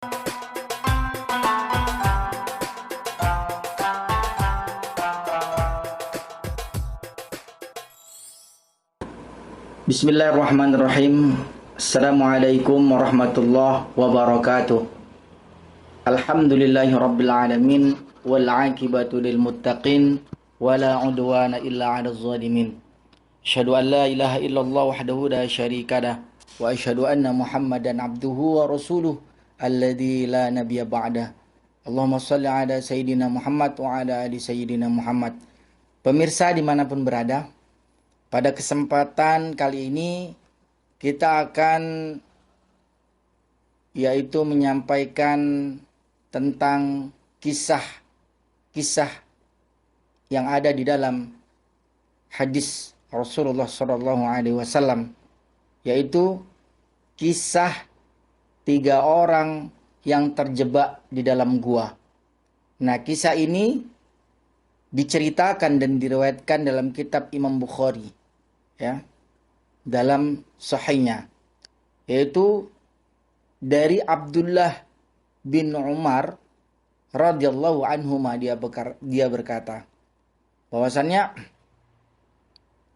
Bismillahirrahmanirrahim. Assalamualaikum warahmatullahi wabarakatuh. Alhamdulillahi rabbil alamin wal aqibatu lil muttaqin wala udwana illa 'alal zalimin. Asyhadu an la ilaha illallah wahdahu la syarika lah wa asyhadu anna Muhammadan abduhu wa rasuluh alladzi la nabiyya ba'dah. Allahumma shalli ala sayyidina Muhammad wa ala ali sayyidina Muhammad. Pemirsa dimanapun berada, pada kesempatan kali ini kita akan yaitu menyampaikan tentang kisah-kisah yang ada di dalam hadis Rasulullah SAW, yaitu kisah 3 orang yang terjebak di dalam gua. Nah, kisah ini diceritakan dan diriwayatkan dalam kitab Imam Bukhari, ya, dalam sahihnya, yaitu dari Abdullah bin Umar radhiyallahu anhuma, dia berkata bahwasannya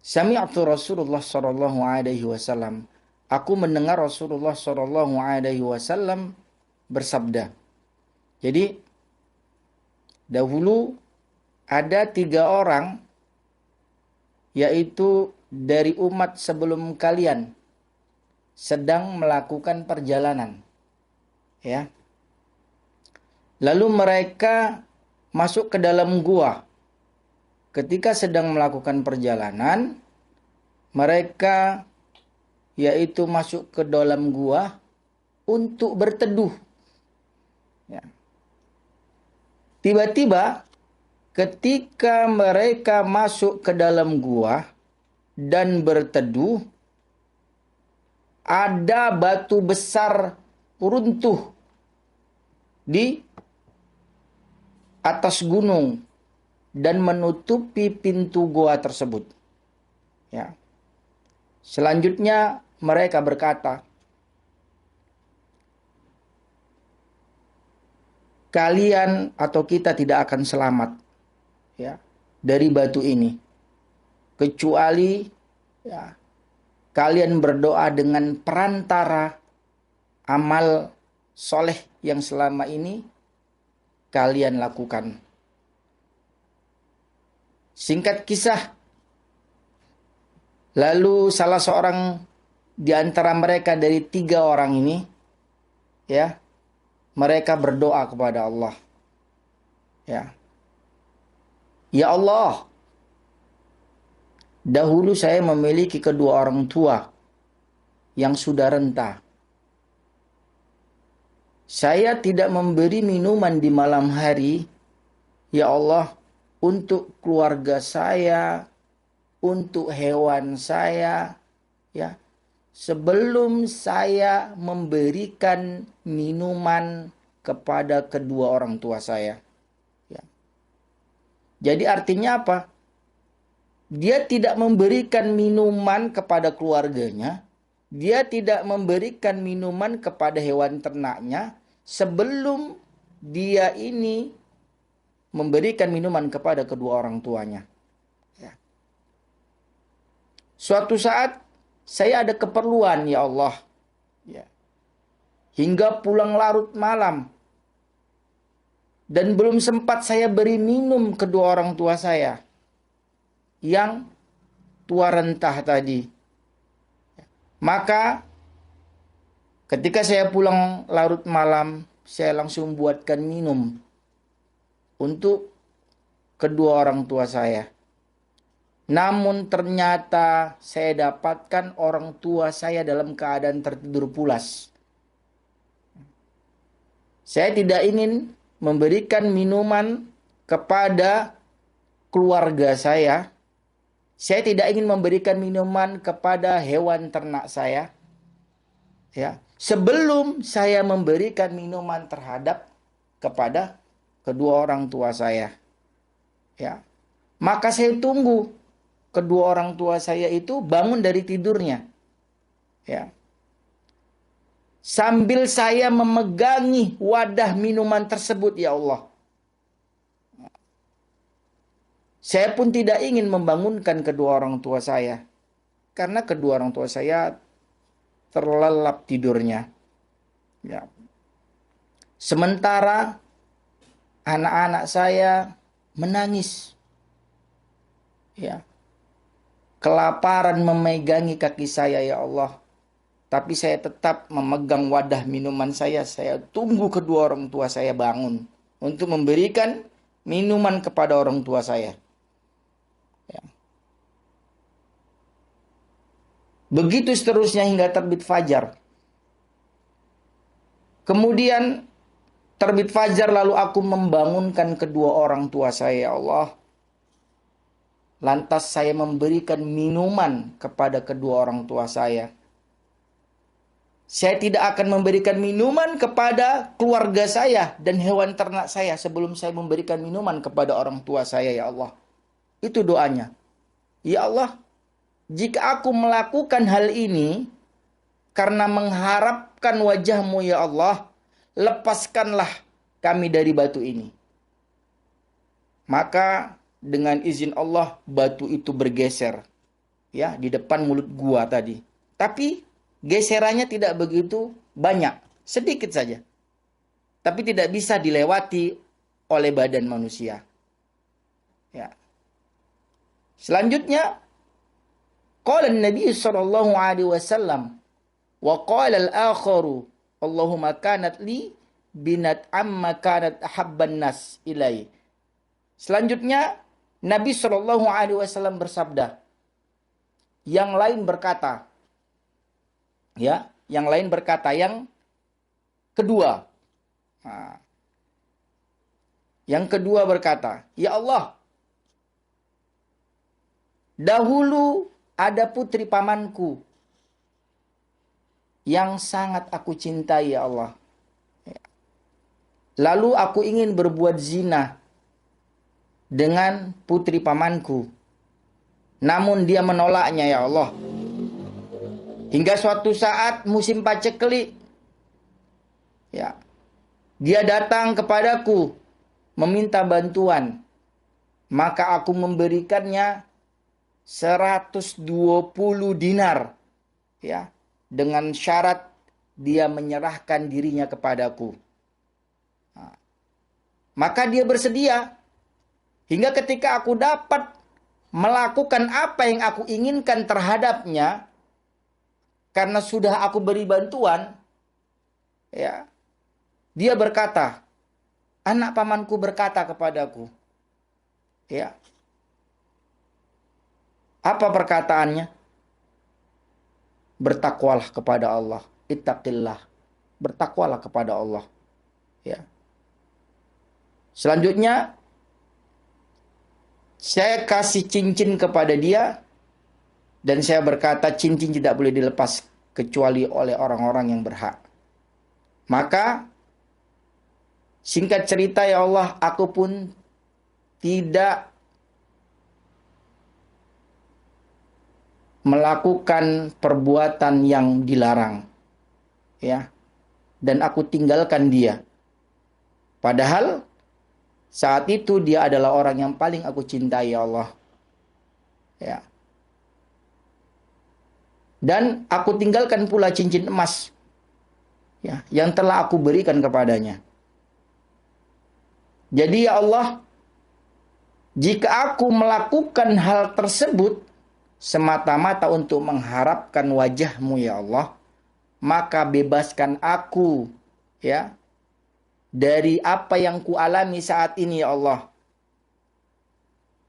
sami'tu Rasulullah sallallahu alaihi wasallam, aku mendengar Rasulullah sallallahu alaihi wasallam bersabda. Jadi dahulu ada 3 orang, yaitu dari umat sebelum kalian, sedang melakukan perjalanan, ya. Lalu mereka masuk ke dalam gua. Ketika sedang melakukan perjalanan, mereka yaitu masuk ke dalam gua untuk berteduh, ya. Tiba-tiba ketika mereka masuk ke dalam gua dan berteduh, ada batu besar runtuh di atas gunung dan menutupi pintu gua tersebut, ya. Selanjutnya mereka berkata, kalian atau kita tidak akan selamat, ya, dari batu ini, kecuali, ya, kalian berdoa dengan perantara amal soleh yang selama ini kalian lakukan. Singkat kisah, lalu salah seorang di antara mereka dari 3 orang ini, ya, mereka berdoa kepada Allah, ya. Ya Allah, dahulu saya memiliki kedua orang tua yang sudah renta. Saya tidak memberi minuman di malam hari, ya Allah, untuk keluarga saya, untuk hewan saya, ya, sebelum saya memberikan minuman kepada kedua orang tua saya, ya. Jadi artinya apa? Dia tidak memberikan minuman kepada keluarganya, dia tidak memberikan minuman kepada hewan ternaknya sebelum dia ini memberikan minuman kepada kedua orang tuanya, ya. Suatu saat saya ada keperluan, ya Allah, ya, hingga pulang larut malam dan belum sempat saya beri minum kedua orang tua saya yang tua rentah tadi. Maka ketika saya pulang larut malam, saya langsung buatkan minum untuk kedua orang tua saya. Namun ternyata saya dapatkan orang tua saya dalam keadaan tertidur pulas. Saya tidak ingin memberikan minuman kepada keluarga saya. Saya tidak ingin memberikan minuman kepada hewan ternak saya, ya, sebelum saya memberikan minuman terhadap kepada kedua orang tua saya, ya. Maka saya tunggu kedua orang tua saya itu bangun dari tidurnya, ya. sambil saya memegangi wadah minuman tersebut, ya Allah. Saya pun tidak ingin membangunkan kedua orang tua saya, karena kedua orang tua saya terlelap tidurnya. Ya. Sementara anak-anak saya menangis. Ya. Kelaparan memegangi kaki saya, ya Allah. Tapi saya tetap memegang wadah minuman saya. Saya tunggu kedua orang tua saya bangun untuk memberikan minuman kepada orang tua saya. Ya. Begitu seterusnya hingga terbit fajar. Kemudian terbit fajar lalu aku membangunkan kedua orang tua saya, ya Allah. Lantas saya memberikan minuman kepada kedua orang tua saya. Saya tidak akan memberikan minuman kepada keluarga saya dan hewan ternak saya sebelum saya memberikan minuman kepada orang tua saya, ya Allah. Itu doanya. Ya Allah, jika aku melakukan hal ini karena mengharapkan wajah-Mu, ya Allah, lepaskanlah kami dari batu ini. Maka dengan izin Allah, batu itu bergeser, ya, di depan mulut gua tadi. Tapi geserannya tidak begitu banyak, sedikit saja. Tapi tidak bisa dilewati oleh badan manusia. Ya. Selanjutnya, qala Nabi sallallahu alaihi wasallam wa qala al-akharu Allahumma kanat li binat amma kanat ahabban nas ilai. Selanjutnya Nabi sallallahu alaihi wasallam bersabda, yang lain berkata, ya, yang lain berkata, yang kedua. Nah, yang kedua berkata, ya Allah, dahulu ada putri pamanku yang sangat aku cintai, ya Allah. Lalu aku ingin berbuat zina dengan putri pamanku. Namun dia menolaknya, ya Allah. Hingga suatu saat musim paceklik, ya, dia datang kepadaku meminta bantuan. Maka aku memberikannya 120 dinar, ya, dengan syarat dia menyerahkan dirinya kepadaku. Nah, maka dia bersedia. Hingga ketika aku dapat melakukan apa yang aku inginkan terhadapnya, karena sudah aku beri bantuan, ya, dia berkata, anak pamanku berkata kepadaku, ya, apa perkataannya? Bertakwalah kepada Allah, ittaqillah, bertakwalah kepada Allah. Ya. Selanjutnya, saya kasih cincin kepada dia, dan saya berkata cincin tidak boleh dilepas kecuali oleh orang-orang yang berhak. Maka singkat cerita, ya Allah, aku pun tidak melakukan perbuatan yang dilarang, ya, dan aku tinggalkan dia. Padahal saat itu dia adalah orang yang paling aku cintai, ya Allah. Ya. Dan aku tinggalkan pula cincin emas, ya, yang telah aku berikan kepadanya. Jadi, ya Allah, jika aku melakukan hal tersebut semata-mata untuk mengharapkan wajah-Mu, ya Allah, maka bebaskan aku, ya, dari apa yang kualami saat ini, ya Allah.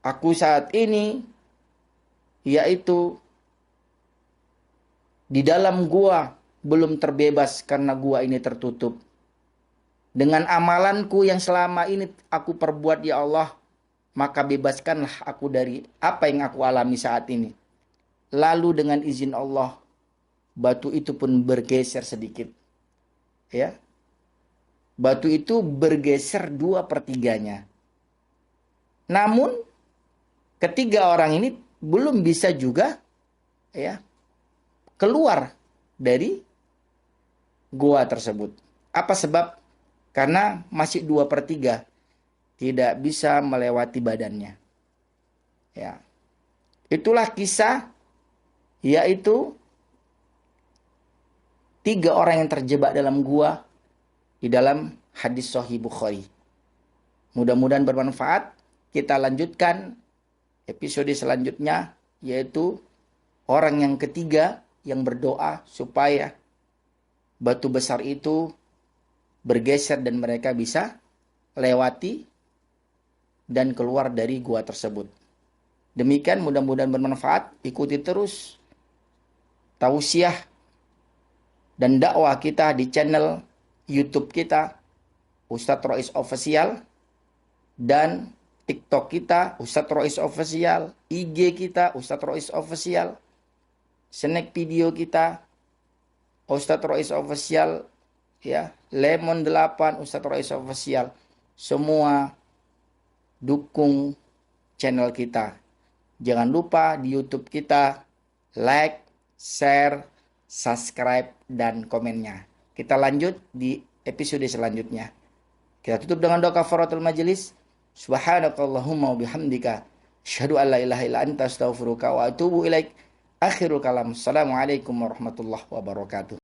Aku saat ini, yaitu di dalam gua, belum terbebas karena gua ini tertutup. Dengan amalanku yang selama ini aku perbuat, ya Allah, maka bebaskanlah aku dari apa yang aku alami saat ini. Lalu dengan izin Allah, batu itu pun bergeser sedikit. Ya. Batu itu bergeser 2/3-nya. Namun, ketiga orang ini belum bisa juga, ya, keluar dari gua tersebut. Apa sebab? Karena masih 2/3 tidak bisa melewati badannya. Ya. Itulah kisah, yaitu 3 orang yang terjebak dalam gua di dalam hadis Sahih Bukhari. Mudah-mudahan bermanfaat. Kita lanjutkan episode selanjutnya, yaitu orang yang ketiga yang berdoa supaya batu besar itu bergeser dan mereka bisa lewati dan keluar dari gua tersebut. Demikian, mudah-mudahan bermanfaat. Ikuti terus tausiah dan dakwah kita di channel YouTube kita Ustadz Rois Official, dan TikTok kita Ustadz Rois Official, IG kita Ustadz Rois Official, snack video kita Ustadz Rois Official, ya, Lemon 8 Ustadz Rois Official. Semua dukung channel kita. Jangan lupa di YouTube kita like, share, subscribe, dan komennya. Kita lanjut di episode selanjutnya. Kita tutup dengan doa kafaratul majelis. Subhanakallahumma wa bihamdika asyhadu an la ilaha illa anta astaghfiruka wa atubu ilaik. Akhirul kalam. Assalamualaikum warahmatullahi wabarakatuh.